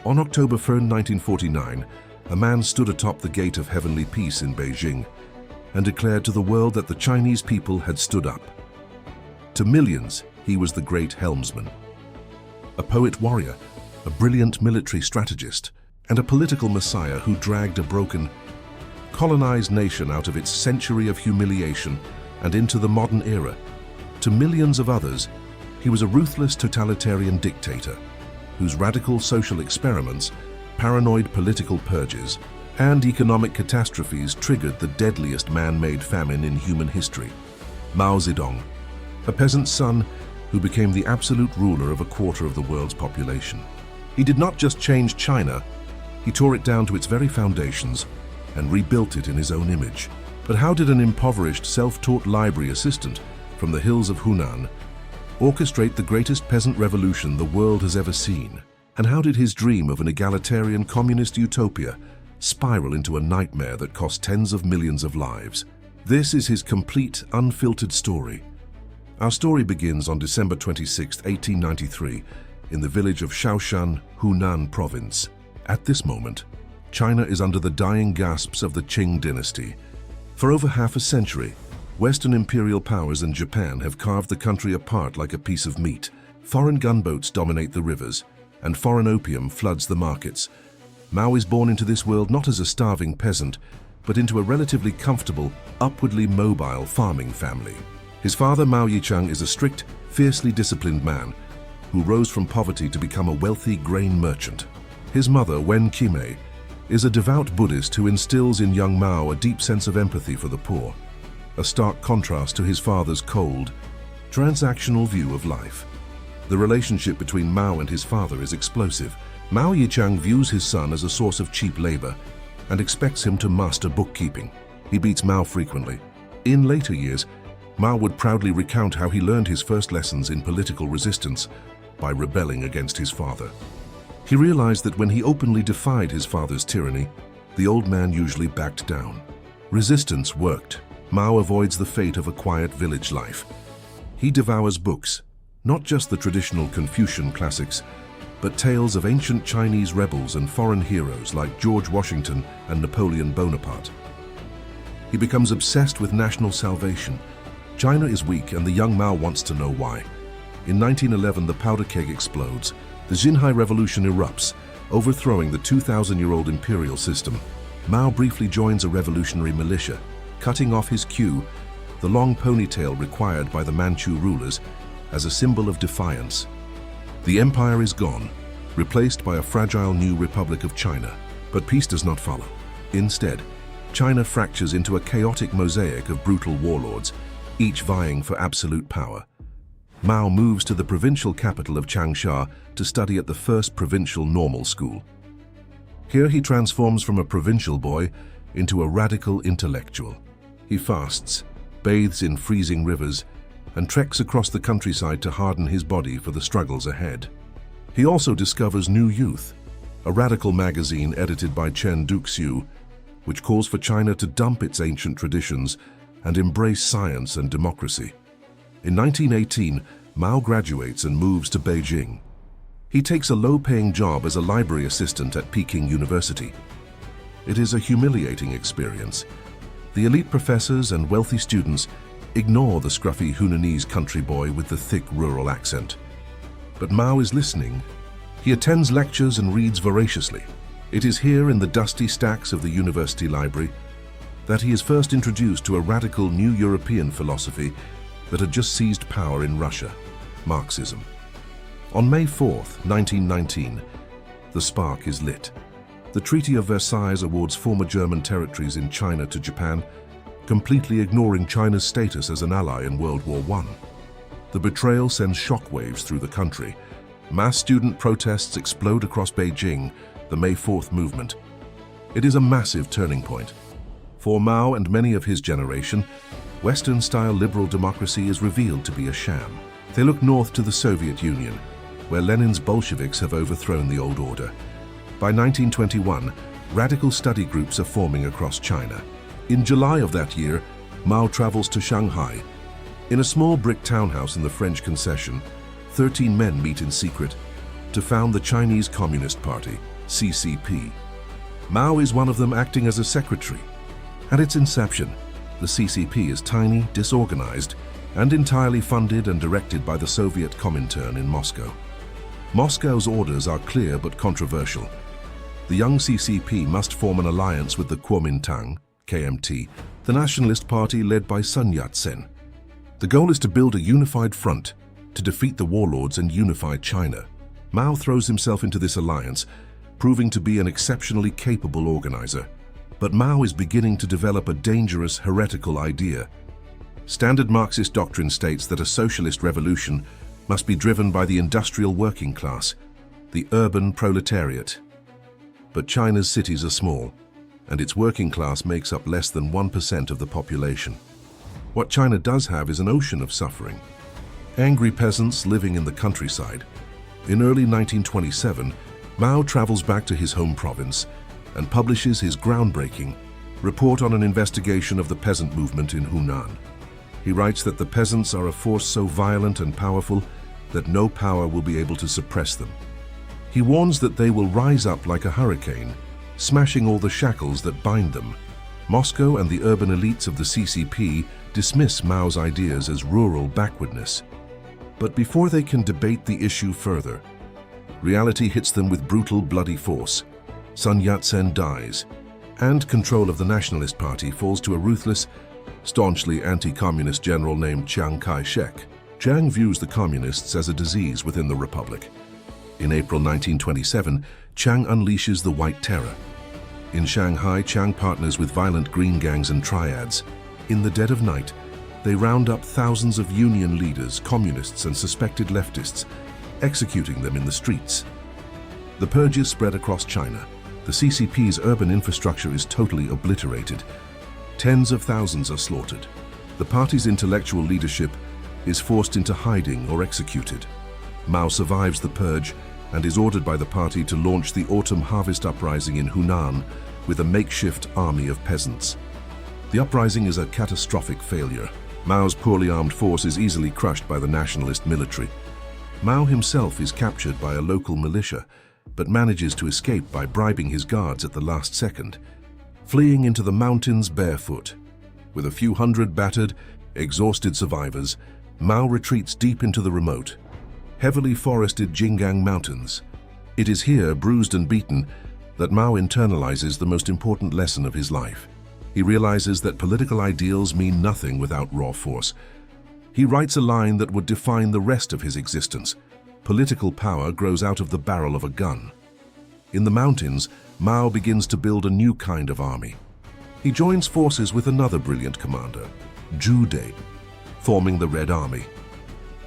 On October 1, 1949, a man stood atop the gate of heavenly peace in Beijing and declared to the world that the Chinese people had stood up. To millions, he was the great Helmsman, a poet-warrior, a brilliant military strategist, and a political messiah who dragged a broken, colonized nation out of its century of humiliation and into the modern era. To millions of others, he was a ruthless totalitarian dictator whose radical social experiments, paranoid political purges, and economic catastrophes triggered the deadliest man-made famine in human history. Mao Zedong, a peasant's son who became the absolute ruler of a quarter of the world's population. He did not just change China, he tore it down to its very foundations and rebuilt it in his own image. But how did an impoverished, self-taught library assistant from the hills of Hunan orchestrate the greatest peasant revolution the world has ever seen? And how did his dream of an egalitarian communist utopia spiral into a nightmare that cost tens of millions of lives? This is his complete, unfiltered story. Our story begins on December 26, 1893, in the village of Shaoshan, Hunan province. At this moment, China is under the dying gasps of the Qing dynasty. For over half a century, Western imperial powers and Japan have carved the country apart like a piece of meat. Foreign gunboats dominate the rivers, and foreign opium floods the markets. Mao is born into this world not as a starving peasant, but into a relatively comfortable, upwardly mobile farming family. His father, Mao Yichang, is a strict, fiercely disciplined man who rose from poverty to become a wealthy grain merchant. His mother, Wen Qimei, is a devout Buddhist who instills in young Mao a deep sense of empathy for the poor, a stark contrast to his father's cold, transactional view of life. The relationship between Mao and his father is explosive. Mao Yichang views his son as a source of cheap labor and expects him to master bookkeeping. He beats Mao frequently. In later years, Mao would proudly recount how he learned his first lessons in political resistance by rebelling against his father. He realized that when he openly defied his father's tyranny, the old man usually backed down. Resistance worked. Mao avoids the fate of a quiet village life. He devours books, not just the traditional Confucian classics, but tales of ancient Chinese rebels and foreign heroes like George Washington and Napoleon Bonaparte. He becomes obsessed with national salvation. China is weak and the young Mao wants to know why. In 1911, the powder keg explodes. The Xinhai Revolution erupts, overthrowing the 2,000-year-old imperial system. Mao briefly joins a revolutionary militia, cutting off his queue, the long ponytail required by the Manchu rulers, as a symbol of defiance. The empire is gone, replaced by a fragile new Republic of China. But peace does not follow. Instead, China fractures into a chaotic mosaic of brutal warlords, each vying for absolute power. Mao moves to the provincial capital of Changsha to study at the first provincial normal school. Here he transforms from a provincial boy into a radical intellectual. He fasts, bathes in freezing rivers, and treks across the countryside to harden his body for the struggles ahead. He also discovers New Youth, a radical magazine edited by Chen Duxiu, which calls for China to dump its ancient traditions and embrace science and democracy. In 1918, Mao graduates and moves to Beijing. He takes a low-paying job as a library assistant at Peking University. It is a humiliating experience. The elite professors and wealthy students ignore the scruffy Hunanese country boy with the thick rural accent. But Mao is listening. He attends lectures and reads voraciously. It is here in the dusty stacks of the university library that he is first introduced to a radical new European philosophy that had just seized power in Russia, Marxism. On May 4th, 1919, the spark is lit. The Treaty of Versailles awards former German territories in China to Japan, completely ignoring China's status as an ally in World War I. The betrayal sends shockwaves through the country. Mass student protests explode across Beijing, the May 4th movement. It is a massive turning point. For Mao and many of his generation, Western-style liberal democracy is revealed to be a sham. They look north to the Soviet Union, where Lenin's Bolsheviks have overthrown the old order. By 1921, radical study groups are forming across China. In July of that year, Mao travels to Shanghai. In a small brick townhouse in the French concession, 13 men meet in secret to found the Chinese Communist Party. CCP. Mao is one of them, acting as a secretary. At its inception, the CCP is tiny, disorganized, and entirely funded and directed by the Soviet Comintern in Moscow. Moscow's orders are clear but controversial. The young CCP must form an alliance with the Kuomintang, KMT, the nationalist party led by Sun Yat-sen. The goal is to build a unified front to defeat the warlords and unify China. Mao throws himself into this alliance, proving to be an exceptionally capable organizer. But Mao is beginning to develop a dangerous, heretical idea. Standard Marxist doctrine states that a socialist revolution must be driven by the industrial working class, the urban proletariat. But China's cities are small, and its working class makes up less than 1% of the population. What China does have is an ocean of suffering. Angry peasants living in the countryside. In early 1927, Mao travels back to his home province and publishes his groundbreaking report on an investigation of the peasant movement in Hunan. He writes that the peasants are a force so violent and powerful that no power will be able to suppress them. He warns that they will rise up like a hurricane, smashing all the shackles that bind them. Moscow and the urban elites of the CCP dismiss Mao's ideas as rural backwardness. But before they can debate the issue further, reality hits them with brutal, bloody force. Sun Yat-sen dies, and control of the Nationalist Party falls to a ruthless, staunchly anti-communist general named Kai-shek. Chiang views the communists as a disease within the republic. In April 1927, Chiang unleashes the White Terror. In Shanghai, Chiang partners with violent green gangs and triads. In the dead of night, they round up thousands of union leaders, communists, and suspected leftists, executing them in the streets. The purges spread across China. The CCP's urban infrastructure is totally obliterated. Tens of thousands are slaughtered. The party's intellectual leadership is forced into hiding or executed. Mao survives the purge and is ordered by the party to launch the autumn harvest uprising in Hunan with a makeshift army of peasants. The uprising is a catastrophic failure. Mao's poorly armed force is easily crushed by the nationalist military. Mao himself is captured by a local militia, but manages to escape by bribing his guards at the last second, fleeing into the mountains barefoot. With a few hundred battered, exhausted survivors, Mao retreats deep into the remote, heavily forested Jinggang Mountains. It is here, bruised and beaten, that Mao internalizes the most important lesson of his life. He realizes that political ideals mean nothing without raw force. He writes a line that would define the rest of his existence. Political power grows out of the barrel of a gun. In the mountains, Mao begins to build a new kind of army. He joins forces with another brilliant commander, Zhu De, forming the Red Army.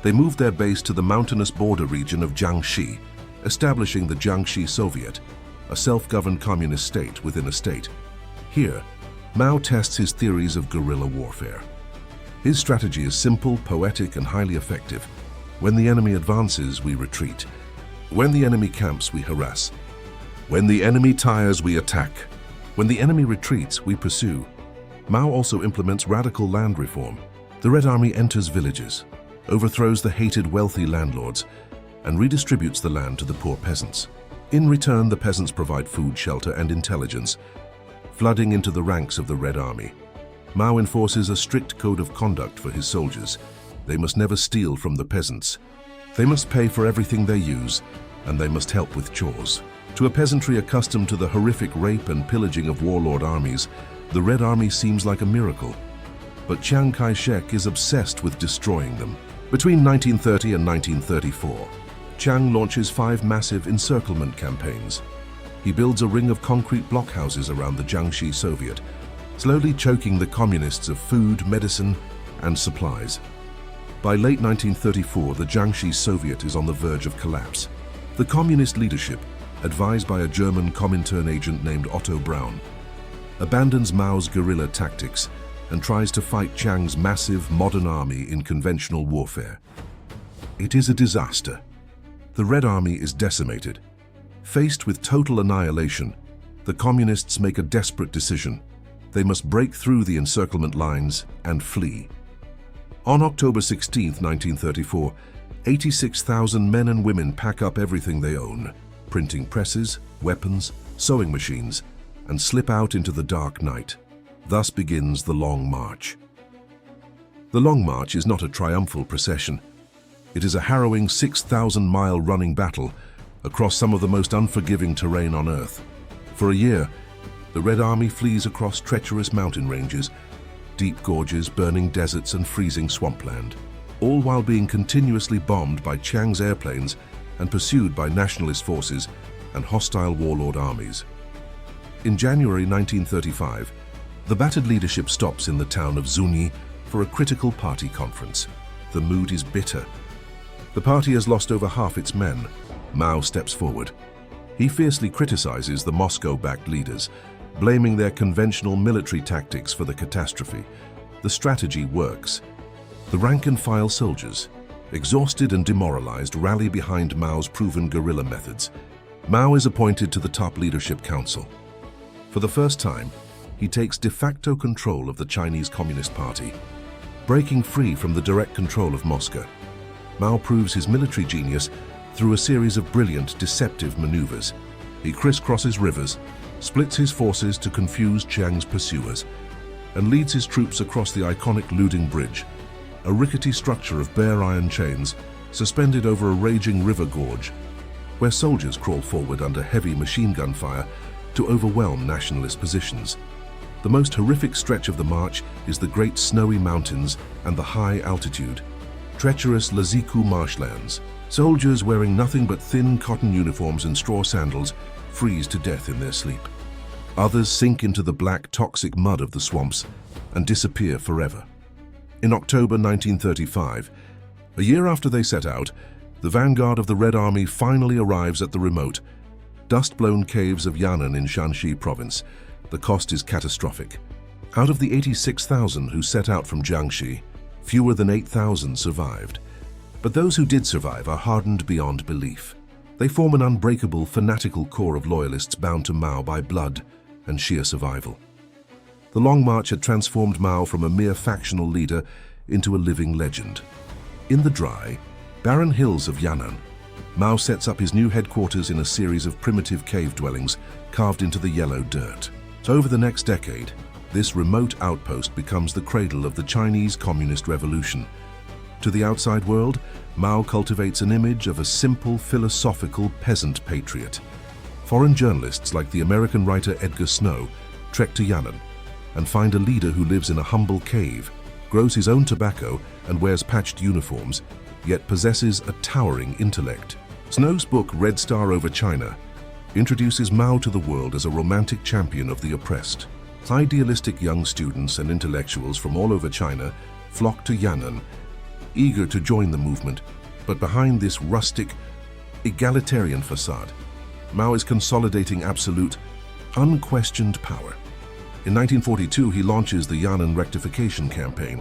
They move their base to the mountainous border region of Jiangxi, establishing the Jiangxi Soviet, a self-governed communist state within a state. Here, Mao tests his theories of guerrilla warfare. His strategy is simple, poetic, and highly effective. When the enemy advances, we retreat. When the enemy camps, we harass. When the enemy tires, we attack. When the enemy retreats, we pursue. Mao also implements radical land reform. The Red Army enters villages, overthrows the hated wealthy landlords, and redistributes the land to the poor peasants. In return, the peasants provide food, shelter, and intelligence, flooding into the ranks of the Red Army. Mao enforces a strict code of conduct for his soldiers. They must never steal from the peasants. They must pay for everything they use, and they must help with chores. To a peasantry accustomed to the horrific rape and pillaging of warlord armies, the Red Army seems like a miracle. But Chiang Kai-shek is obsessed with destroying them. Between 1930 and 1934, Chiang launches 5 massive encirclement campaigns. He builds a ring of concrete blockhouses around the Jiangxi Soviet, slowly choking the communists of food, medicine, and supplies. By late 1934, the Jiangxi Soviet is on the verge of collapse. The communist leadership, advised by a German Comintern agent named Otto Braun, abandons Mao's guerrilla tactics and tries to fight Chiang's massive modern army in conventional warfare. It is a disaster. The Red Army is decimated. Faced with total annihilation, the communists make a desperate decision. They must break through the encirclement lines and flee. On October 16, 1934, 86,000 men and women pack up everything they own: printing presses, weapons, sewing machines, and slip out into the dark night. Thus begins the Long March. The Long March is not a triumphal procession. It is a harrowing 6,000-mile running battle across some of the most unforgiving terrain on Earth. For a year, the Red Army flees across treacherous mountain ranges, deep gorges, burning deserts, and freezing swampland, all while being continuously bombed by Chiang's airplanes and pursued by nationalist forces and hostile warlord armies. In January 1935, the battered leadership stops in the town of Zunyi for a critical party conference. The mood is bitter. The party has lost over half its men. Mao steps forward. He fiercely criticizes the Moscow-backed leaders, blaming their conventional military tactics for the catastrophe. The strategy works. The rank-and-file soldiers, exhausted and demoralized, rally behind Mao's proven guerrilla methods. Mao is appointed to the top leadership council. For the first time, he takes de facto control of the Chinese Communist Party, breaking free from the direct control of Moscow. Mao proves his military genius through a series of brilliant, deceptive maneuvers. He crisscrosses rivers, splits his forces to confuse Chiang's pursuers, and leads his troops across the iconic Luding Bridge, a rickety structure of bare iron chains suspended over a raging river gorge, where soldiers crawl forward under heavy machine gun fire to overwhelm nationalist positions. The most horrific stretch of the march is the great snowy mountains and the high altitude, treacherous Laziku marshlands. Soldiers wearing nothing but thin cotton uniforms and straw sandals freeze to death in their sleep. Others sink into the black, toxic mud of the swamps and disappear forever. In October 1935, a year after they set out, the vanguard of the Red Army finally arrives at the remote, dust-blown caves of Hunan in Shanxi province. The cost is catastrophic. Out of the 86,000 who set out from Jiangxi, fewer than 8,000 survived. But those who did survive are hardened beyond belief. They form an unbreakable, fanatical core of loyalists bound to Mao by blood and sheer survival. The Long March had transformed Mao from a mere factional leader into a living legend. In the dry, barren hills of Yan'an, Mao sets up his new headquarters in a series of primitive cave dwellings carved into the yellow dirt. So over the next decade, this remote outpost becomes the cradle of the Chinese Communist Revolution. To the outside world, Mao cultivates an image of a simple, philosophical peasant patriot. Foreign journalists like the American writer Edgar Snow trek to Yan'an and find a leader who lives in a humble cave, grows his own tobacco and wears patched uniforms, yet possesses a towering intellect. Snow's book Red Star Over China introduces Mao to the world as a romantic champion of the oppressed. Idealistic young students and intellectuals from all over China flock to Yan'an, eager to join the movement, but behind this rustic, egalitarian facade, Mao is consolidating absolute, unquestioned power. In 1942, he launches the Yan'an Rectification Campaign.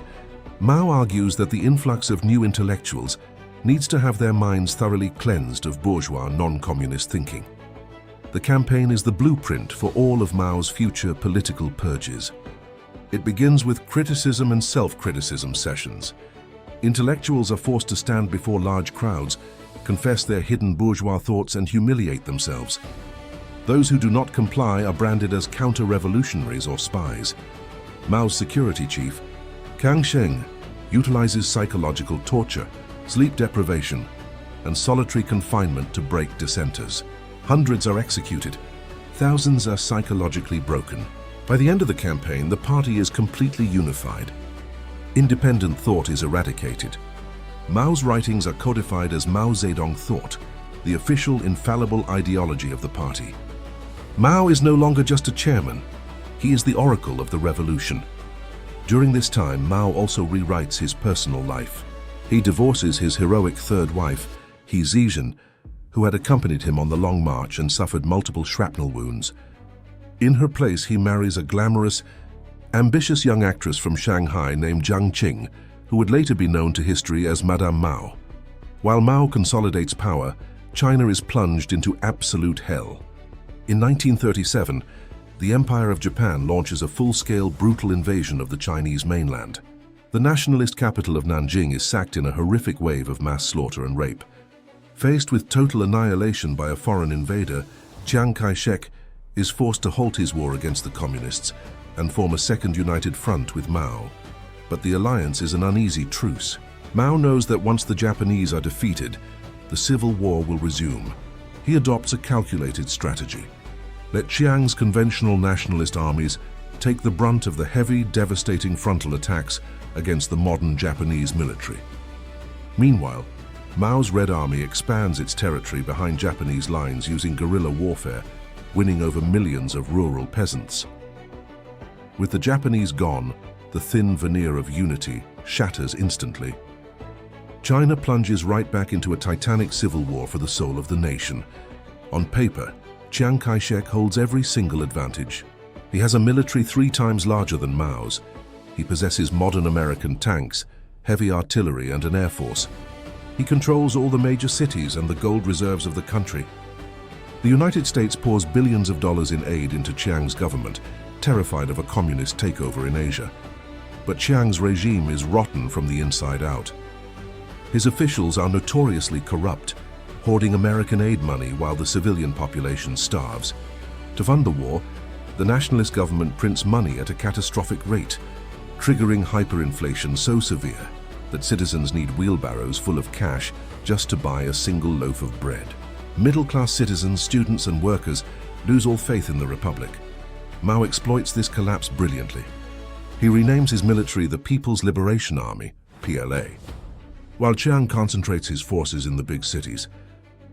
Mao argues that the influx of new intellectuals needs to have their minds thoroughly cleansed of bourgeois, non-communist thinking. The campaign is the blueprint for all of Mao's future political purges. It begins with criticism and self-criticism sessions. Intellectuals are forced to stand before large crowds, confess their hidden bourgeois thoughts, and humiliate themselves. Those who do not comply are branded as counter-revolutionaries or spies. Mao's security chief, Kai-shek, utilizes psychological torture, sleep deprivation, and solitary confinement to break dissenters. Hundreds are executed. Thousands are psychologically broken. By the end of the campaign, the party is completely unified. Independent thought is eradicated. Mao's writings are codified as Mao Zedong thought, the official, infallible ideology of the party. Mao is no longer just a chairman. He is the oracle of the revolution. During this time, Mao also rewrites his personal life. He divorces his heroic third wife, He Zizhen, who had accompanied him on the Long March and suffered multiple shrapnel wounds. In her place, he marries a glamorous, ambitious young actress from Shanghai named Jiang Qing, who would later be known to history as Madame Mao. While Mao consolidates power, China is plunged into absolute hell. In 1937, the Empire of Japan launches a full-scale, brutal invasion of the Chinese mainland. The nationalist capital of Nanjing is sacked in a horrific wave of mass slaughter and rape. Faced with total annihilation by a foreign invader, Chiang Kai-shek is forced to halt his war against the communists and form a second united front with Mao. But the alliance is an uneasy truce. Mao knows that once the Japanese are defeated, the civil war will resume. He adopts a calculated strategy. Let Chiang's conventional nationalist armies take the brunt of the heavy, devastating frontal attacks against the modern Japanese military. Meanwhile, Mao's Red Army expands its territory behind Japanese lines using guerrilla warfare, winning over millions of rural peasants. With the Japanese gone, the thin veneer of unity shatters instantly. China plunges right back into a titanic civil war for the soul of the nation. On paper, Chiang Kai-shek holds every single advantage. He has a military 3 times larger than Mao's. He possesses modern American tanks, heavy artillery, and an air force. He controls all the major cities and the gold reserves of the country. The United States pours billions of dollars in aid into Chiang's government, terrified of a communist takeover in Asia. But Chiang's regime is rotten from the inside out. His officials are notoriously corrupt, hoarding American aid money while the civilian population starves. To fund the war, the nationalist government prints money at a catastrophic rate, triggering hyperinflation so severe that citizens need wheelbarrows full of cash just to buy a single loaf of bread. Middle-class citizens, students, and workers lose all faith in the Republic. Mao exploits this collapse brilliantly. He renames his military the People's Liberation Army, PLA. While Chiang concentrates his forces in the big cities,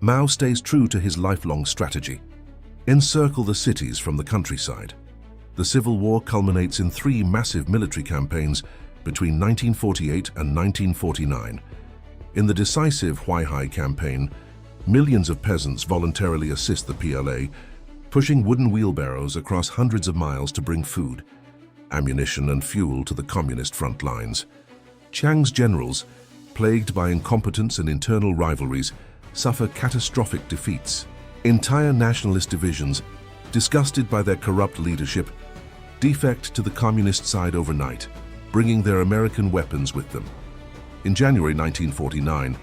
Mao stays true to his lifelong strategy: encircle the cities from the countryside. The Civil War culminates in 3 massive military campaigns between 1948 and 1949. In the decisive Huaihai campaign, millions of peasants voluntarily assist the PLA, pushing wooden wheelbarrows across hundreds of miles to bring food, ammunition, and fuel to the communist front lines. Chiang's generals, plagued by incompetence and internal rivalries, suffer catastrophic defeats. Entire nationalist divisions, disgusted by their corrupt leadership, defect to the communist side overnight, bringing their American weapons with them. In January 1949,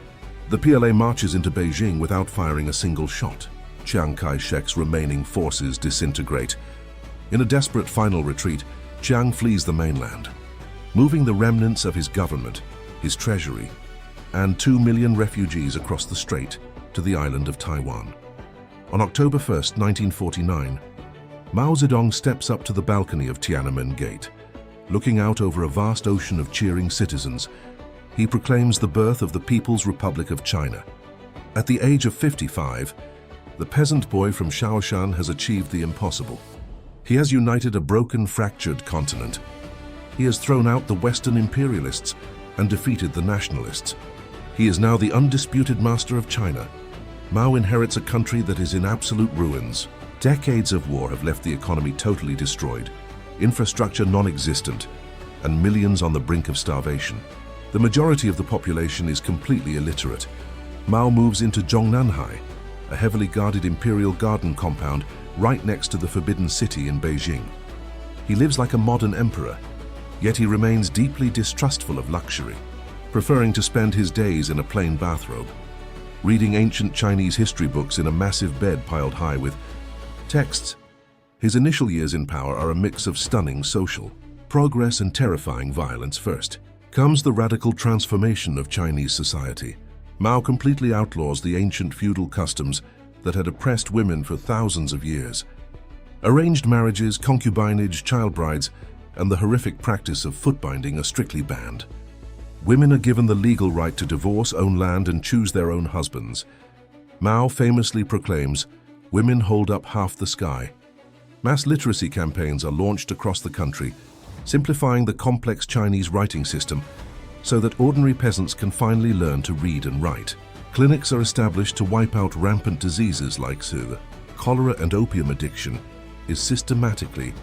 the PLA marches into Beijing without firing a single shot. Chiang Kai-shek's remaining forces disintegrate. In a desperate final retreat, Chiang flees the mainland, moving the remnants of his government, his treasury, and 2 million refugees across the strait to the island of Taiwan. On October 1, 1949, Mao Zedong steps up to the balcony of Tiananmen Gate. Looking out over a vast ocean of cheering citizens, he proclaims the birth of the People's Republic of China. At the age of 55, the peasant boy from Shaoshan has achieved the impossible. He has united a broken, fractured continent. He has thrown out the Western imperialists and defeated the nationalists. He is now the undisputed master of China. Mao inherits a country that is in absolute ruins. Decades of war have left the economy totally destroyed, infrastructure non-existent, and millions on the brink of starvation. The majority of the population is completely illiterate. Mao moves into Zhongnanhai, a heavily guarded imperial garden compound right next to the Forbidden City in Beijing. He lives like a modern emperor, yet he remains deeply distrustful of luxury, preferring to spend his days in a plain bathrobe, reading ancient Chinese history books in a massive bed piled high with texts. His initial years in power are a mix of stunning social progress and terrifying violence. First comes the radical transformation of Chinese society. Mao completely outlaws the ancient feudal customs that had oppressed women for thousands of years. Arranged marriages, concubinage, child brides, and the horrific practice of foot-binding are strictly banned. Women are given the legal right to divorce, own land, and choose their own husbands. Mao famously proclaims, "Women hold up half the sky." Mass literacy campaigns are launched across the country, simplifying the complex Chinese writing system so that ordinary peasants can finally learn to read and write. Clinics are established to wipe out rampant diseases like cholera, and opium addiction is systematically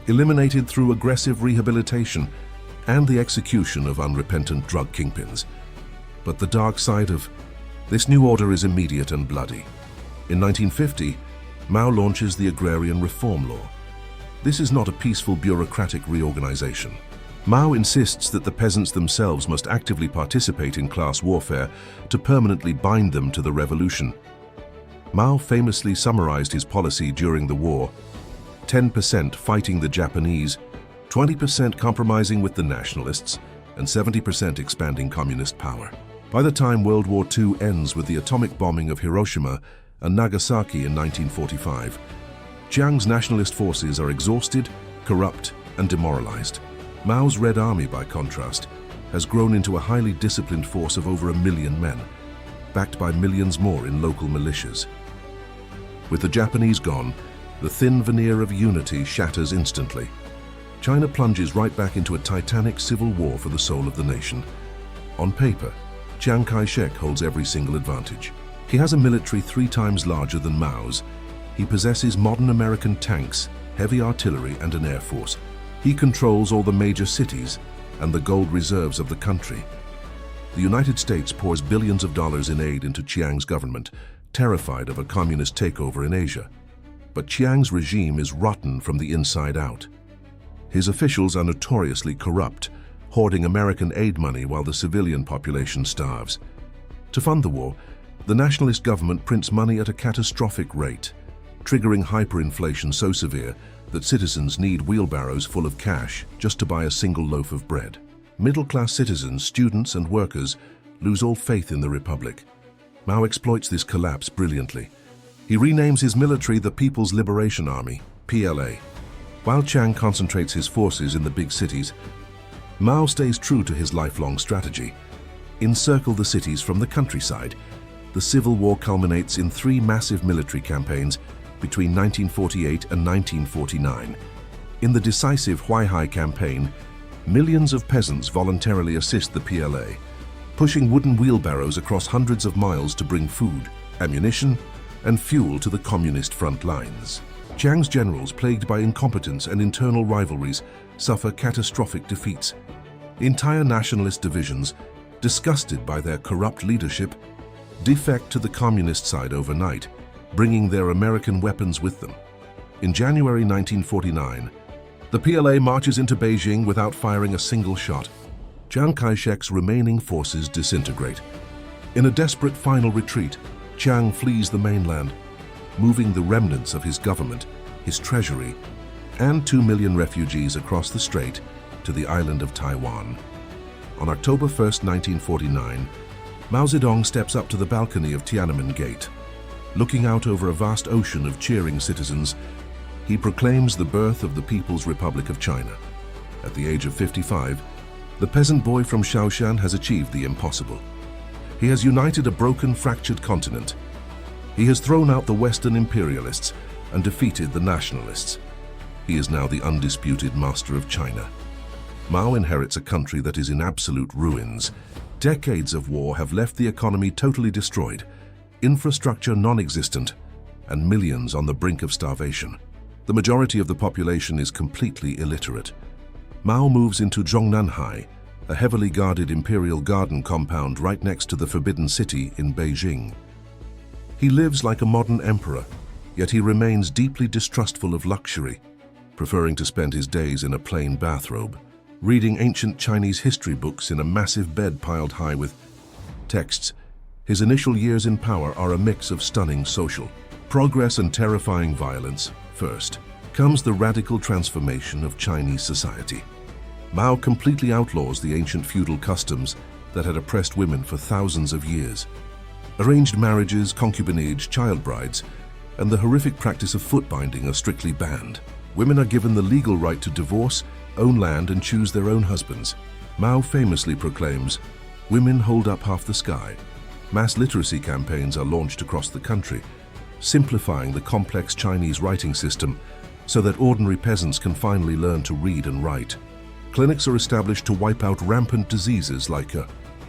eliminated through aggressive rehabilitation and the execution of unrepentant drug kingpins. But the dark side of this new order is immediate and bloody. In 1950, Mao launches the Agrarian Reform Law. This is not a peaceful bureaucratic reorganization. Mao insists that the peasants themselves must actively participate in class warfare to permanently bind them to the revolution. Mao famously summarized his policy during the war: 10% fighting the Japanese, 20% compromising with the nationalists, and 70% expanding communist power. By the time World War II ends with the atomic bombing of Hiroshima and Nagasaki in 1945, Chiang's nationalist forces are exhausted, corrupt, and demoralized. Mao's Red Army, by contrast, has grown into a highly disciplined force of over 1 million men, backed by millions more in local militias. With the Japanese gone, the thin veneer of unity shatters instantly. China plunges right back into a titanic civil war for the soul of the nation. On paper, Chiang Kai-shek holds every single advantage. He has a military 3 times larger than Mao's. He possesses modern American tanks, heavy artillery, and an air force. He controls all the major cities and the gold reserves of the country. The United States pours billions of dollars in aid into Chiang's government, terrified of a communist takeover in Asia. But Chiang's regime is rotten from the inside out. His officials are notoriously corrupt, hoarding American aid money while the civilian population starves. To fund the war, the nationalist government prints money at a catastrophic rate, triggering hyperinflation so severe that citizens need wheelbarrows full of cash just to buy a single loaf of bread. Middle-class citizens, students, and workers lose all faith in the Republic. Mao exploits this collapse brilliantly. He renames his military the People's Liberation Army, PLA. While Chiang concentrates his forces in the big cities, Mao stays true to his lifelong strategy: encircle the cities from the countryside. The Civil War culminates in 3 massive military campaigns between 1948 and 1949. In the decisive Huaihai campaign, millions of peasants voluntarily assist the PLA, pushing wooden wheelbarrows across hundreds of miles to bring food, ammunition, and fuel to the communist front lines. Chiang's generals, plagued by incompetence and internal rivalries, suffer catastrophic defeats. Entire nationalist divisions, disgusted by their corrupt leadership, defect to the communist side overnight, bringing their American weapons with them. In January 1949, the PLA marches into Beijing without firing a single shot. Chiang Kai-shek's remaining forces disintegrate. In a desperate final retreat, Chiang flees the mainland, moving the remnants of his government, his treasury, and 2 million refugees across the strait to the island of Taiwan. On October 1, 1949, Mao Zedong steps up to the balcony of Tiananmen Gate. Looking out over a vast ocean of cheering citizens, he proclaims the birth of the People's Republic of China. At the age of 55, the peasant boy from Shaoshan has achieved the impossible. He has united a broken, fractured continent. He has thrown out the Western imperialists and defeated the nationalists. He is now the undisputed master of China. Mao inherits a country that is in absolute ruins. Decades of war have left the economy totally destroyed, infrastructure non-existent, and millions on the brink of starvation. The majority of the population is completely illiterate. Mao moves into Zhongnanhai, a heavily guarded imperial garden compound right next to the Forbidden City in Beijing. He lives like a modern emperor, yet he remains deeply distrustful of luxury, preferring to spend his days in a plain bathrobe, reading ancient Chinese history books in a massive bed piled high with texts. His initial years in power are a mix of stunning social progress and terrifying violence. First comes the radical transformation of Chinese society. Mao completely outlaws the ancient feudal customs that had oppressed women for thousands of years. Arranged marriages, concubinage, child brides, and the horrific practice of foot binding are strictly banned. Women are given the legal right to divorce, own land, and choose their own husbands. Mao famously proclaims, "Women hold up half the sky." Mass literacy campaigns are launched across the country, simplifying the complex Chinese writing system so that ordinary peasants can finally learn to read and write. Clinics are established to wipe out rampant diseases like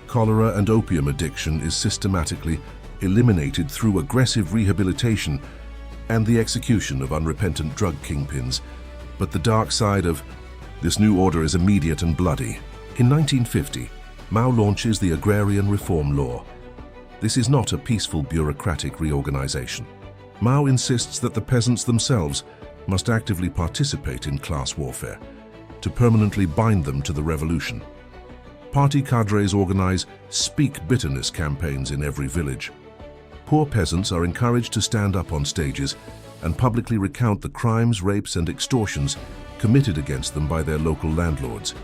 cholera, and opium addiction is systematically eliminated through aggressive rehabilitation and the execution of unrepentant drug kingpins. But the dark side of this new order is immediate and bloody. In 1950, Mao launches the Agrarian Reform Law. This is not a peaceful bureaucratic reorganization. Mao insists that the peasants themselves must actively participate in class warfare to permanently bind them to the revolution. Party cadres organize speak bitterness campaigns in every village. Poor peasants are encouraged to stand up on stages and publicly recount the crimes, rapes, and extortions committed against them by their local landlords.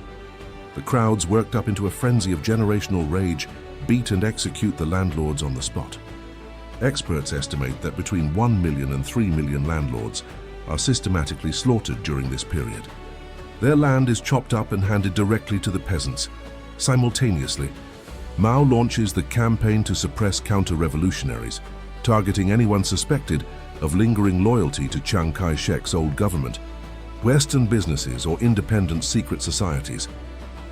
The crowds, worked up into a frenzy of generational rage, beat and execute the landlords on the spot. Experts estimate that between 1 million and 3 million landlords are systematically slaughtered during this period. Their land is chopped up and handed directly to the peasants. Simultaneously, Mao launches the campaign to suppress counter-revolutionaries, targeting anyone suspected of lingering loyalty to Chiang Kai-shek's old government. Western businesses or independent secret societies.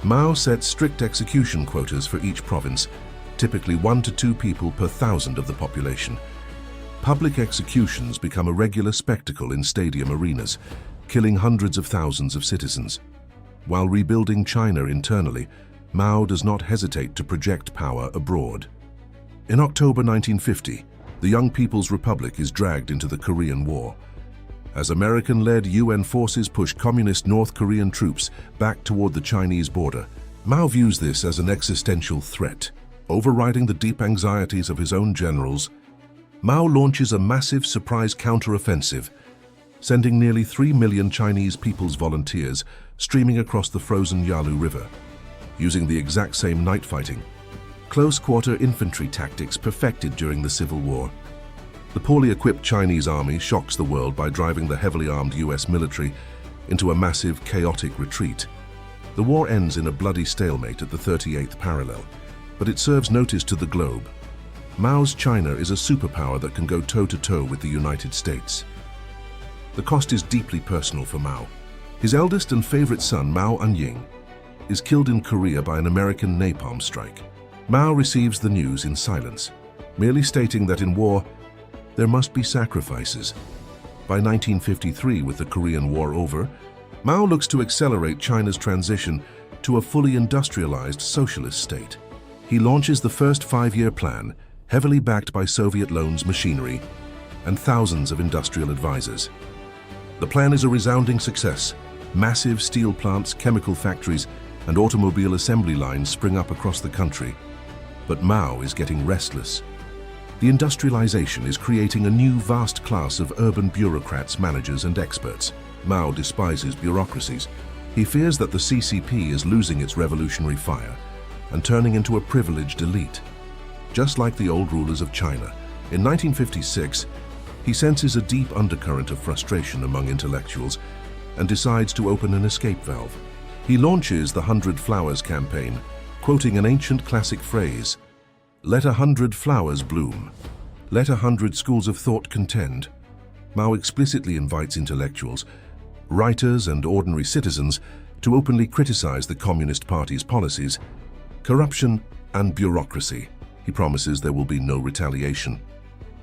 Mao sets strict execution quotas for each province, typically 1 to 2 people per 1,000 of the population. Public executions become a regular spectacle in stadium arenas, killing hundreds of thousands of citizens. While rebuilding China internally, Mao does not hesitate to project power abroad. In October 1950, the Young People's Republic is dragged into the Korean War. As American-led UN forces push communist North Korean troops back toward the Chinese border, Mao views this as an existential threat. Overriding the deep anxieties of his own generals, Mao launches a massive surprise counter-offensive, sending nearly 3 million Chinese People's Volunteers streaming across the frozen Yalu River. Using the exact same night fighting, close-quarter infantry tactics perfected during the Civil War. The poorly equipped Chinese army shocks the world by driving the heavily armed US military into a massive, chaotic retreat. The war ends in a bloody stalemate at the 38th parallel, but it serves notice to the globe. Mao's China is a superpower that can go toe-to-toe with the United States. The cost is deeply personal for Mao. His eldest and favorite son, Mao Anying, is killed in Korea by an American napalm strike. Mao receives the news in silence, merely stating that in war, there must be sacrifices. By 1953, with the Korean War over, Mao looks to accelerate China's transition to a fully industrialized socialist state. He launches the first 5-year plan, heavily backed by Soviet loans, machinery, and thousands of industrial advisors. The plan is a resounding success. Massive steel plants, chemical factories, and automobile assembly lines spring up across the country. But Mao is getting restless. The industrialization is creating a new vast class of urban bureaucrats, managers, and experts. Mao despises bureaucracies. He fears that the CCP is losing its revolutionary fire and turning into a privileged elite. Just like the old rulers of China, in 1956, he senses a deep undercurrent of frustration among intellectuals and decides to open an escape valve. He launches the 100 Flowers campaign, quoting an ancient classic phrase, "Let 100 flowers bloom. Let 100 schools of thought contend." Mao explicitly invites intellectuals, writers, and ordinary citizens to openly criticize the Communist Party's policies, corruption, and bureaucracy. He promises there will be no retaliation.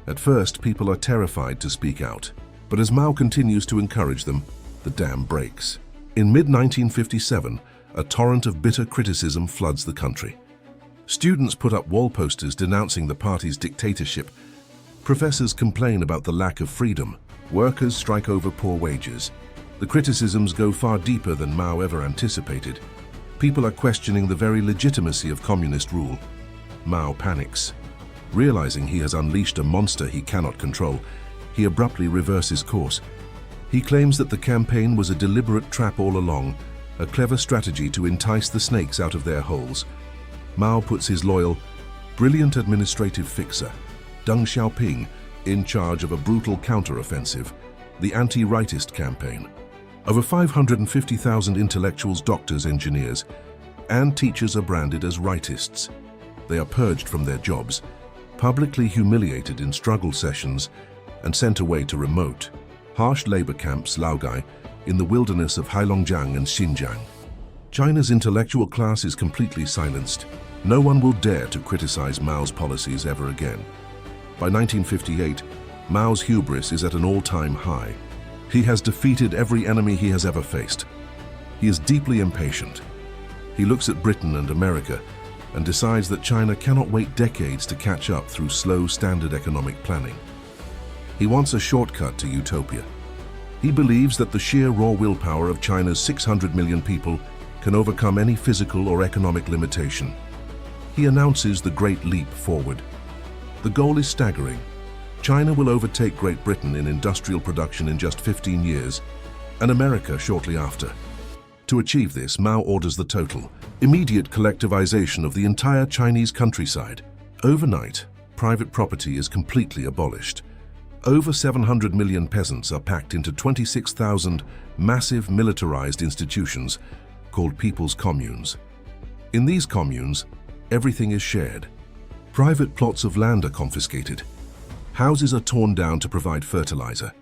At first, people are terrified to speak out, but as Mao continues to encourage them, the dam breaks. In mid-1957, a torrent of bitter criticism floods the country. Students put up wall posters denouncing the party's dictatorship. Professors complain about the lack of freedom. Workers strike over poor wages. The criticisms go far deeper than Mao ever anticipated. People are questioning the very legitimacy of communist rule. Mao panics. Realizing he has unleashed a monster he cannot control, he abruptly reverses course. He claims that the campaign was a deliberate trap all along, a clever strategy to entice the snakes out of their holes. Mao puts his loyal, brilliant administrative fixer, Deng Xiaoping, in charge of a brutal counter-offensive, the anti-rightist campaign. Over 550,000 intellectuals, doctors, engineers, and teachers are branded as rightists. They are purged from their jobs, publicly humiliated in struggle sessions, and sent away to remote, harsh labor camps, laogai, in the wilderness of Heilongjiang and Xinjiang. China's intellectual class is completely silenced. No one will dare to criticize Mao's policies ever again. By 1958, Mao's hubris is at an all-time high. He has defeated every enemy he has ever faced. He is deeply impatient. He looks at Britain and America and decides that China cannot wait decades to catch up through slow, standard economic planning. He wants a shortcut to utopia. He believes that the sheer raw willpower of China's 600 million people can overcome any physical or economic limitation. He announces the Great Leap Forward. The goal is staggering. China will overtake Great Britain in industrial production in just 15 years, and America shortly after. To achieve this, Mao orders the total, immediate collectivization of the entire Chinese countryside. Overnight, private property is completely abolished. Over 700 million peasants are packed into 26,000 massive militarized institutions called people's communes. In these communes, everything is shared. Private plots of land are confiscated. Houses are torn down to provide fertilizer.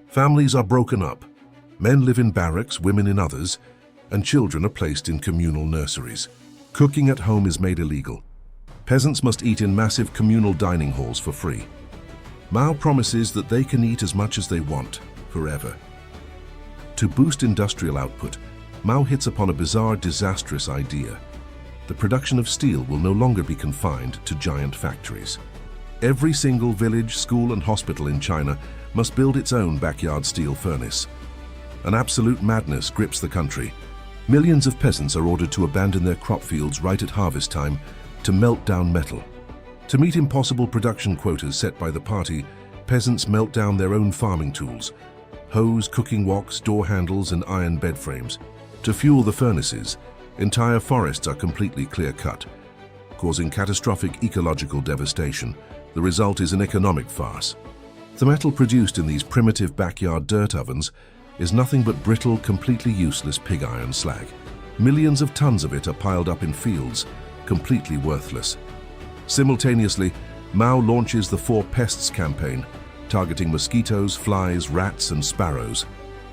Families are broken up. Men live in barracks, women in others, and children are placed in communal nurseries. Cooking at home is made illegal. Peasants must eat in massive communal dining halls for free. Mao promises that they can eat as much as they want, forever. To boost industrial output, Mao hits upon a bizarre, disastrous idea. The production of steel will no longer be confined to giant factories. Every single village, school, and hospital in China must build its own backyard steel furnace. An absolute madness grips the country. Millions of peasants are ordered to abandon their crop fields right at harvest time to melt down metal. To meet impossible production quotas set by the party, peasants melt down their own farming tools: hoes, cooking woks, door handles, and iron bed frames. To fuel the furnaces, entire forests are completely clear-cut, causing catastrophic ecological devastation. The result is an economic farce. The metal produced in these primitive backyard dirt ovens is nothing but brittle, completely useless pig iron slag. Millions of tons of it are piled up in fields, completely worthless. Simultaneously, Mao launches the Four Pests campaign, targeting mosquitoes, flies, rats, and sparrows.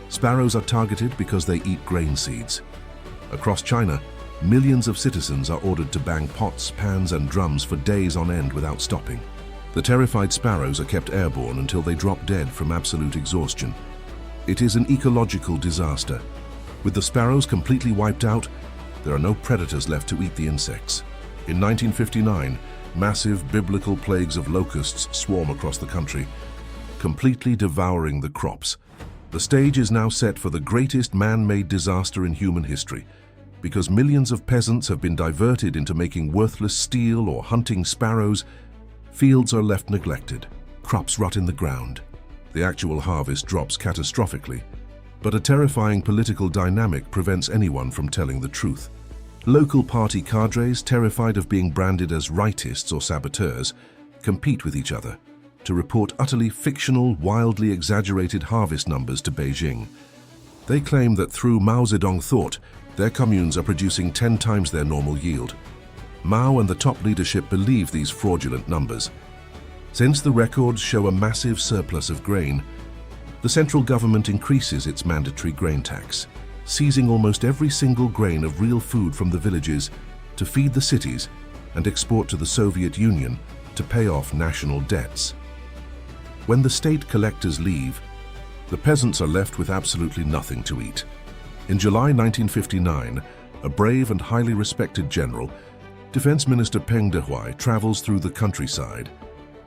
Sparrows are targeted because they eat grain seeds. Across China, millions of citizens are ordered to bang pots, pans, and drums for days on end without stopping. The terrified sparrows are kept airborne until they drop dead from absolute exhaustion. It is an ecological disaster. With the sparrows completely wiped out, there are no predators left to eat the insects. In 1959, massive biblical plagues of locusts swarm across the country, completely devouring the crops. The stage is now set for the greatest man-made disaster in human history. Because millions of peasants have been diverted into making worthless steel or hunting sparrows, fields are left neglected. Crops rot in the ground. The actual harvest drops catastrophically, but a terrifying political dynamic prevents anyone from telling the truth. Local party cadres, terrified of being branded as rightists or saboteurs, compete with each other to report utterly fictional, wildly exaggerated harvest numbers to Beijing. They claim that through Mao Zedong thought, their communes are producing 10 times their normal yield. Mao and the top leadership believe these fraudulent numbers. Since the records show a massive surplus of grain, the central government increases its mandatory grain tax, seizing almost every single grain of real food from the villages to feed the cities and export to the Soviet Union to pay off national debts. When the state collectors leave, the peasants are left with absolutely nothing to eat. In July 1959, a brave and highly respected general, Defense Minister Peng Dehuai, travels through the countryside.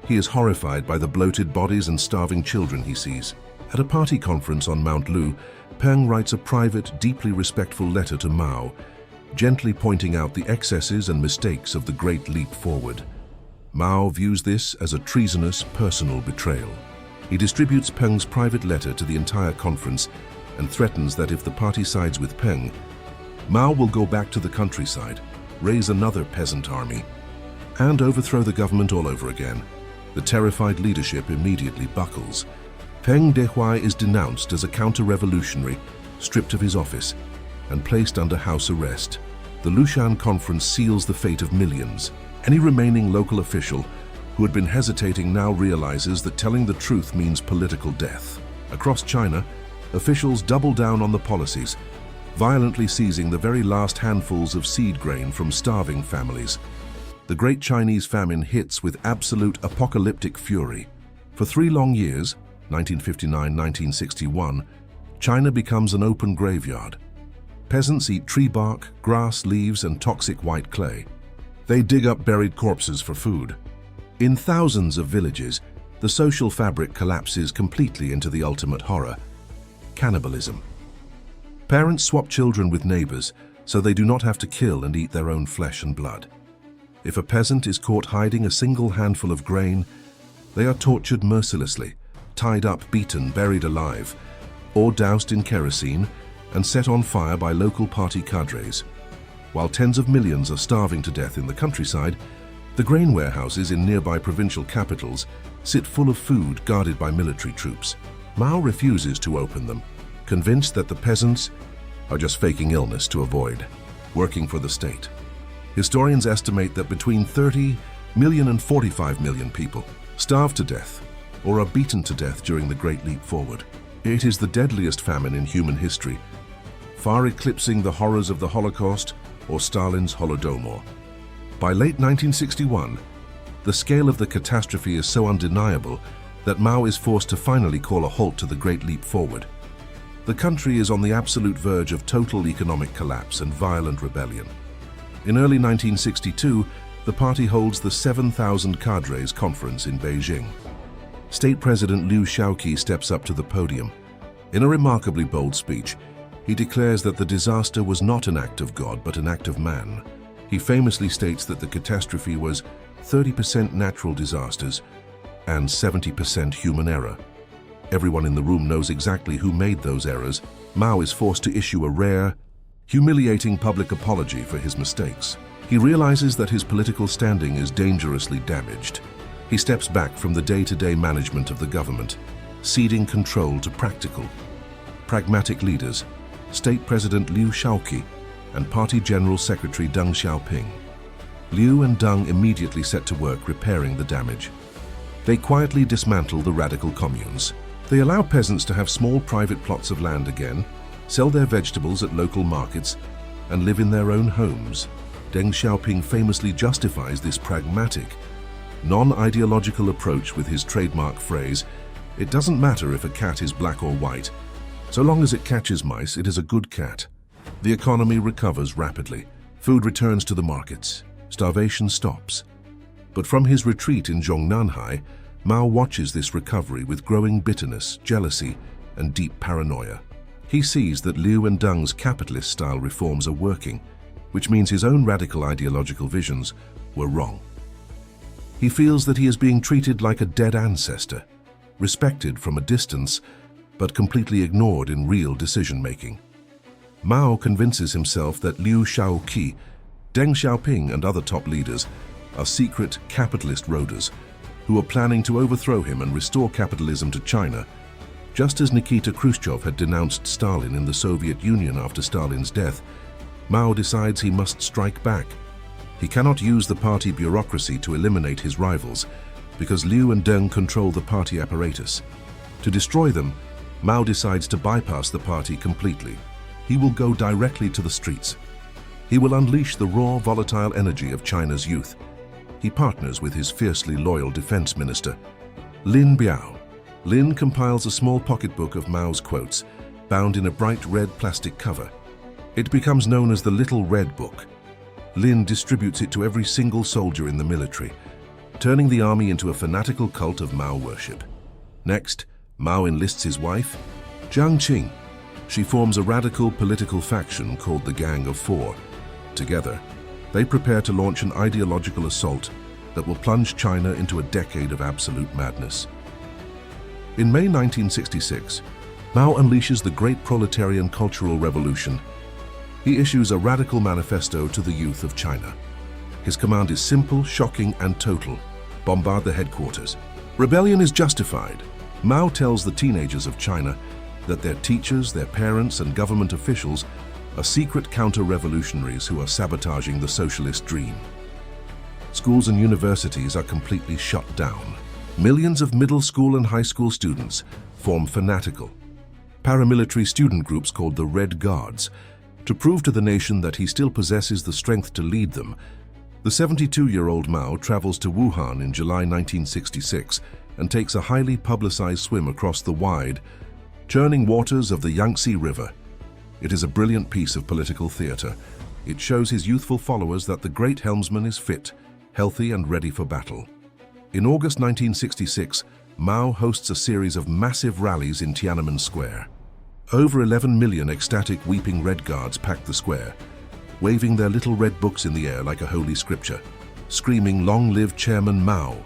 He is horrified by the bloated bodies and starving children he sees. At a party conference on Mount Lu, Peng writes a private, deeply respectful letter to Mao, gently pointing out the excesses and mistakes of the Great Leap Forward. Mao views this as a treasonous, personal betrayal. He distributes Peng's private letter to the entire conference and threatens that if the party sides with Peng, Mao will go back to the countryside, raise another peasant army, and overthrow the government all over again. The terrified leadership immediately buckles. Peng Dehuai is denounced as a counter-revolutionary, stripped of his office, and placed under house arrest. The Lushan conference seals the fate of millions. Any remaining local official who had been hesitating now realizes that telling the truth means political death. Across China, officials double down on the policies, violently seizing the very last handfuls of seed grain from starving families. The Great Chinese Famine hits with absolute apocalyptic fury. For 3 long years, 1959-1961, China becomes an open graveyard. Peasants eat tree bark, grass, leaves, and toxic white clay. They dig up buried corpses for food. In thousands of villages, the social fabric collapses completely into the ultimate horror: cannibalism. Parents swap children with neighbors so they do not have to kill and eat their own flesh and blood. If a peasant is caught hiding a single handful of grain, they are tortured mercilessly, tied up, beaten, buried alive, or doused in kerosene and set on fire by local party cadres. While tens of millions are starving to death in the countryside, the grain warehouses in nearby provincial capitals sit full of food guarded by military troops. Mao refuses to open them, convinced that the peasants are just faking illness to avoid working for the state. Historians estimate that between 30 million and 45 million people starve to death or are beaten to death during the Great Leap Forward. It is the deadliest famine in human history, far eclipsing the horrors of the Holocaust or Stalin's Holodomor. By late 1961, the scale of the catastrophe is so undeniable that Mao is forced to finally call a halt to the Great Leap Forward. The country is on the absolute verge of total economic collapse and violent rebellion. In early 1962, the party holds the 7,000 Cadres Conference in Beijing. State President Liu Shaoqi steps up to the podium. In a remarkably bold speech, he declares that the disaster was not an act of God but an act of man. He famously states that the catastrophe was 30% natural disasters and 70% human error. Everyone in the room knows exactly who made those errors. Mao is forced to issue a rare, humiliating public apology for his mistakes. He realizes that his political standing is dangerously damaged. He steps back from the day-to-day management of the government, ceding control to pragmatic leaders, State President Liu Shaoqi and Party General Secretary Deng Xiaoping. Liu and Deng immediately set to work repairing the damage. They quietly dismantle the radical communes. They allow peasants to have small private plots of land again, sell their vegetables at local markets, and live in their own homes. Deng Xiaoping famously justifies this pragmatic, non-ideological approach with his trademark phrase, "It doesn't matter if a cat is black or white. So long as it catches mice, it is a good cat." The economy recovers rapidly. Food returns to the markets. Starvation stops. But from his retreat in Zhongnanhai, Mao watches this recovery with growing bitterness, jealousy, and deep paranoia. He sees that Liu and Deng's capitalist-style reforms are working, which means his own radical ideological visions were wrong. He feels that he is being treated like a dead ancestor, respected from a distance, but completely ignored in real decision-making. Mao convinces himself that Liu Shaoqi, Deng Xiaoping, and other top leaders are secret capitalist roaders who are planning to overthrow him and restore capitalism to China, just as Nikita Khrushchev had denounced Stalin in the Soviet Union after Stalin's death. Mao decides he must strike back. He cannot use the party bureaucracy to eliminate his rivals because Liu and Deng control the party apparatus. To destroy them, Mao decides to bypass the party completely. He will go directly to the streets. He will unleash the raw, volatile energy of China's youth. He partners with his fiercely loyal defense minister, Lin Biao. Lin compiles a small pocketbook of Mao's quotes, bound in a bright red plastic cover. It becomes known as the Little Red Book. Lin distributes it to every single soldier in the military, turning the army into a fanatical cult of Mao worship. Next, Mao enlists his wife, Jiang Qing. She forms a radical political faction called the Gang of Four. Together, they prepare to launch an ideological assault that will plunge China into a decade of absolute madness. In May 1966, Mao unleashes the Great Proletarian Cultural Revolution. He issues a radical manifesto to the youth of China. His command is simple, shocking, and total: bombard the headquarters. Rebellion is justified. Mao tells the teenagers of China that their teachers, their parents, and government officials are secret counter-revolutionaries who are sabotaging the socialist dream. Schools and universities are completely shut down. Millions of middle school and high school students form fanatical, paramilitary student groups called the Red Guards. To prove to the nation that he still possesses the strength to lead them, the 72-year-old Mao travels to Wuhan in July 1966 and takes a highly publicized swim across the wide, churning waters of the Yangtze River. It is a brilliant piece of political theater. It shows his youthful followers that the great Helmsman is fit, healthy, and ready for battle. In August 1966, Mao hosts a series of massive rallies in Tiananmen Square. Over 11 million ecstatic weeping Red Guards packed the square, waving their little red books in the air like a holy scripture. screaming, "Long live Chairman Mao,"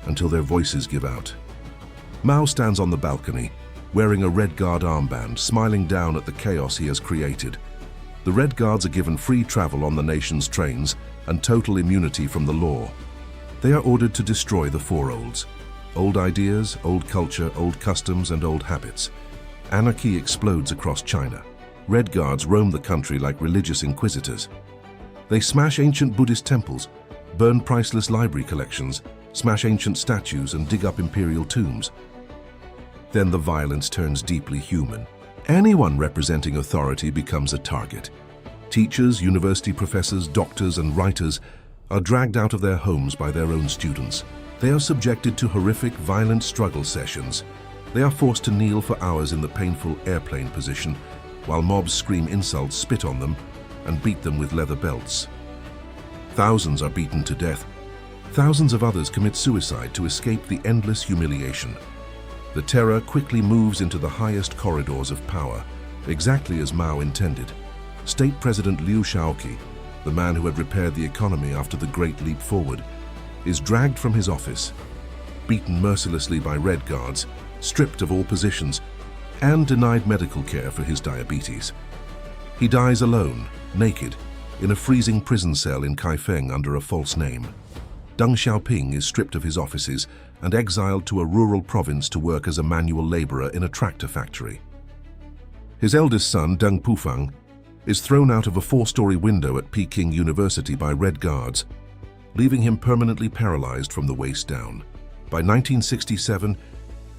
until their voices give out. Mao stands on the balcony, wearing a Red Guard armband, smiling down at the chaos he has created. The Red Guards are given free travel on the nation's trains and total immunity from the law. They are ordered to destroy the four olds: old ideas, old culture, old customs, and old habits. Anarchy explodes across China. Red Guards roam the country like religious inquisitors. They smash ancient Buddhist temples, burn priceless library collections, smash ancient statues, and dig up imperial tombs. Then the violence turns deeply human. Anyone representing authority becomes a target. Teachers, university professors, doctors, and writers are dragged out of their homes by their own students. They are subjected to horrific, violent struggle sessions. They are forced to kneel for hours in the painful airplane position, while mobs scream insults, spit on them, and beat them with leather belts. Thousands are beaten to death. Thousands of others commit suicide to escape the endless humiliation. The terror quickly moves into the highest corridors of power, exactly as Mao intended. State President Liu Shaoqi, the man who had repaired the economy after the Great Leap Forward, is dragged from his office, beaten mercilessly by Red Guards, stripped of all positions, and denied medical care for his diabetes. He dies alone, naked, in a freezing prison cell in Kaifeng under a false name. Deng Xiaoping is stripped of his offices and exiled to a rural province to work as a manual laborer in a tractor factory. His eldest son, Deng Pufang, is thrown out of a 4-story window at Peking University by Red Guards, leaving him permanently paralyzed from the waist down. By 1967,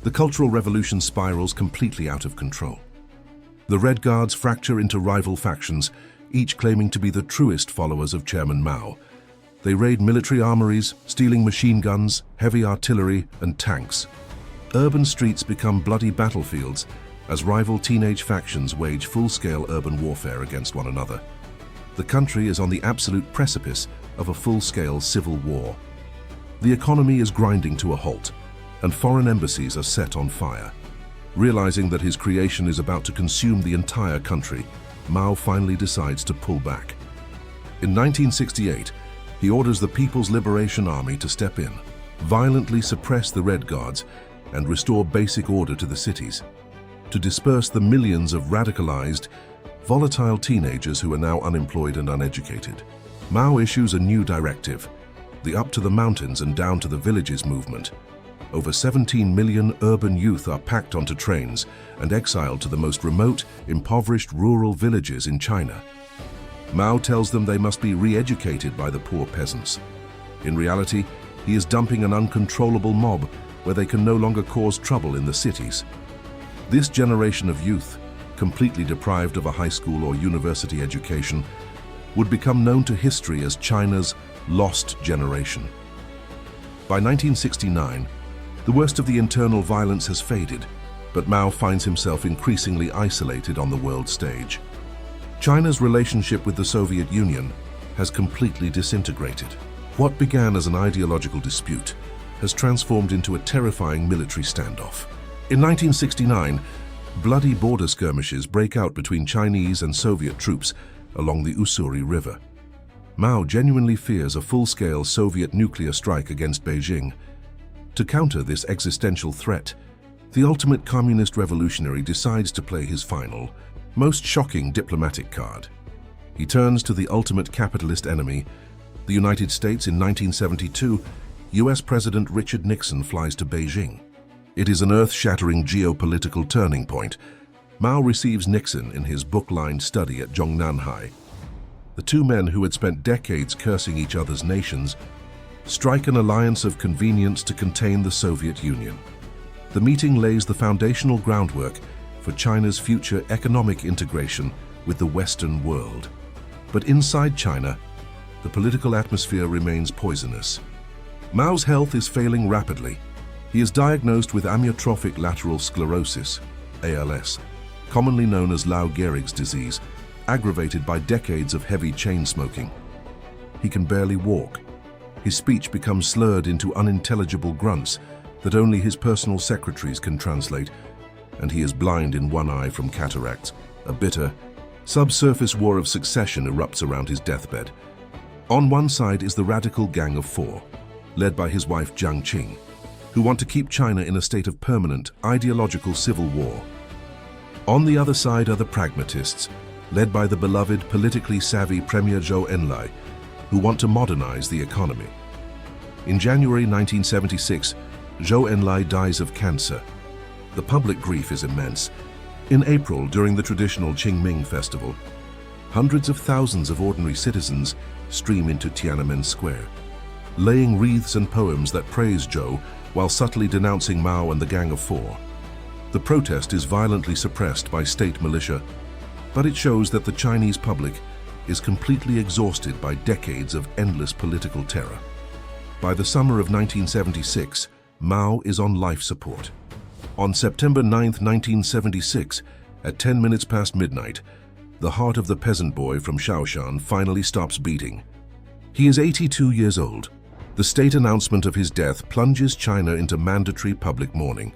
the Cultural Revolution spirals completely out of control. The Red Guards fracture into rival factions, each claiming to be the truest followers of Chairman Mao. They raid military armories, stealing machine guns, heavy artillery, and tanks. Urban streets become bloody battlefields as rival teenage factions wage full-scale urban warfare against one another. The country is on the absolute precipice of a full-scale civil war. The economy is grinding to a halt, and foreign embassies are set on fire. Realizing that his creation is about to consume the entire country, Mao finally decides to pull back. In 1968, he orders the People's Liberation Army to step in, violently suppress the Red Guards, and restore basic order to the cities, to disperse the millions of radicalized, volatile teenagers who are now unemployed and uneducated. Mao issues a new directive, the Up to the Mountains and Down to the Villages movement. Over 17 million urban youth are packed onto trains and exiled to the most remote, impoverished rural villages in China. Mao tells them they must be re-educated by the poor peasants. In reality, he is dumping an uncontrollable mob where they can no longer cause trouble in the cities. This generation of youth, completely deprived of a high school or university education, would become known to history as China's lost generation. By 1969, the worst of the internal violence has faded, but Mao finds himself increasingly isolated on the world stage. China's relationship with the Soviet Union has completely disintegrated. What began as an ideological dispute has transformed into a terrifying military standoff. In 1969, bloody border skirmishes break out between Chinese and Soviet troops along the Ussuri River. Mao genuinely fears a full-scale Soviet nuclear strike against Beijing. To counter this existential threat, the ultimate communist revolutionary decides to play his final, most shocking diplomatic card. He turns to the ultimate capitalist enemy, the United States. In 1972, US President Richard Nixon flies to Beijing. It is an earth-shattering geopolitical turning point. Mao receives Nixon in his book-lined study at Zhongnanhai. The two men who had spent decades cursing each other's nations strike an alliance of convenience to contain the Soviet Union. The meeting lays the foundational groundwork for China's future economic integration with the Western world. But inside China, the political atmosphere remains poisonous. Mao's health is failing rapidly. He is diagnosed with amyotrophic lateral sclerosis, ALS, commonly known as Lou Gehrig's disease, aggravated by decades of heavy chain smoking. He can barely walk. His speech becomes slurred into unintelligible grunts that only his personal secretaries can translate, and he is blind in one eye from cataracts. A bitter, subsurface war of succession erupts around his deathbed. On one side is the radical Gang of Four, led by his wife Jiang Qing, who want to keep China in a state of permanent, ideological civil war. On the other side are the pragmatists, led by the beloved, politically savvy Premier Zhou Enlai, who want to modernize the economy. In January 1976, Zhou Enlai dies of cancer. The public grief is immense. In April, during the traditional Qingming festival, hundreds of thousands of ordinary citizens stream into Tiananmen Square, laying wreaths and poems that praise Zhou while subtly denouncing Mao and the Gang of Four. The protest is violently suppressed by state militia, but it shows that the Chinese public is completely exhausted by decades of endless political terror. By the summer of 1976, Mao is on life support. On September 9, 1976, at 10 minutes past midnight, the heart of the peasant boy from Shaoshan finally stops beating. He is 82 years old. The state announcement of his death plunges China into mandatory public mourning.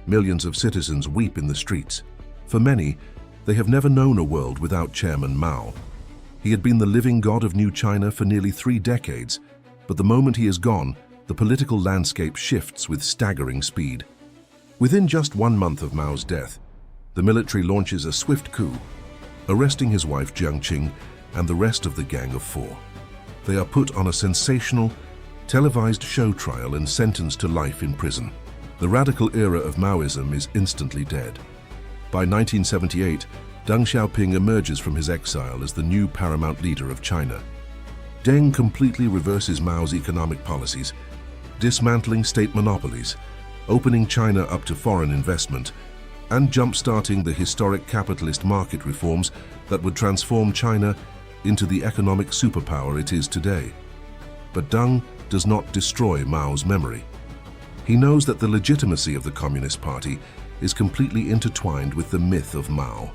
Millions of citizens weep in the streets. For many, they have never known a world without Chairman Mao. He had been the living god of New China for nearly 3 decades, but the moment he is gone, the political landscape shifts with staggering speed. Within just 1 month of Mao's death, the military launches a swift coup, arresting his wife Jiang Qing and the rest of the Gang of Four. They are put on a sensational, televised show trial and sentenced to life in prison. The radical era of Maoism is instantly dead. By 1978, Deng Xiaoping emerges from his exile as the new paramount leader of China. Deng completely reverses Mao's economic policies, dismantling state monopolies, opening China up to foreign investment, and jump-starting the historic capitalist market reforms that would transform China into the economic superpower it is today. But Deng does not destroy Mao's memory. He knows that the legitimacy of the Communist Party is completely intertwined with the myth of Mao.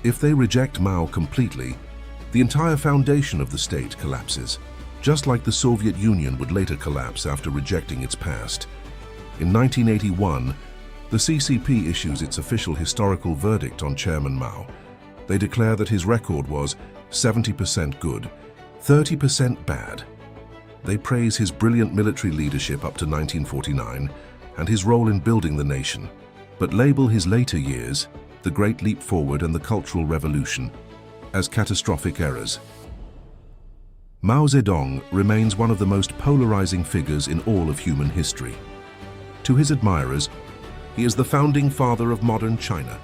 If they reject Mao completely, the entire foundation of the state collapses, just like the Soviet Union would later collapse after rejecting its past. In 1981, the CCP issues its official historical verdict on Chairman Mao. They declare that his record was 70% good, 30% bad. They praise his brilliant military leadership up to 1949 and his role in building the nation, but label his later years, the Great Leap Forward and the Cultural Revolution, as catastrophic errors. Mao Zedong remains one of the most polarizing figures in all of human history. To his admirers, he is the founding father of modern China.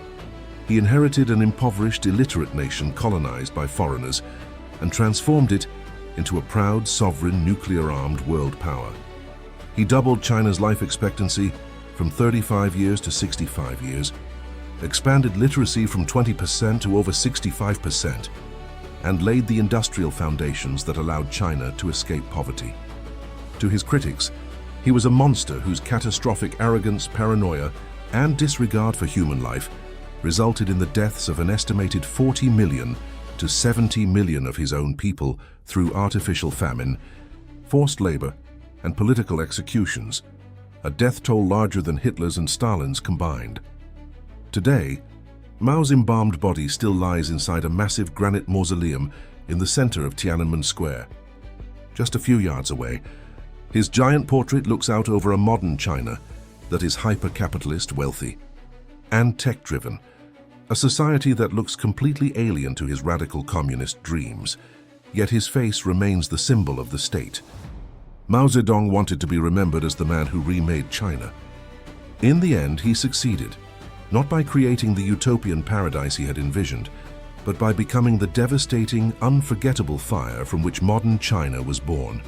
He inherited an impoverished, illiterate nation colonized by foreigners and transformed it into a proud, sovereign, nuclear-armed world power. He doubled China's life expectancy from 35 years to 65 years, expanded literacy from 20% to over 65%, and laid the industrial foundations that allowed China to escape poverty. To his critics, he was a monster whose catastrophic arrogance, paranoia, and disregard for human life resulted in the deaths of an estimated 40 million to 70 million of his own people through artificial famine, forced labor, and political executions, a death toll larger than Hitler's and Stalin's combined. Today, Mao's embalmed body still lies inside a massive granite mausoleum in the center of Tiananmen Square. Just a few yards away, his giant portrait looks out over a modern China that is hyper-capitalist, wealthy, and tech-driven, a society that looks completely alien to his radical communist dreams, yet his face remains the symbol of the state. Mao Zedong wanted to be remembered as the man who remade China. In the end, he succeeded, not by creating the utopian paradise he had envisioned, but by becoming the devastating, unforgettable fire from which modern China was born.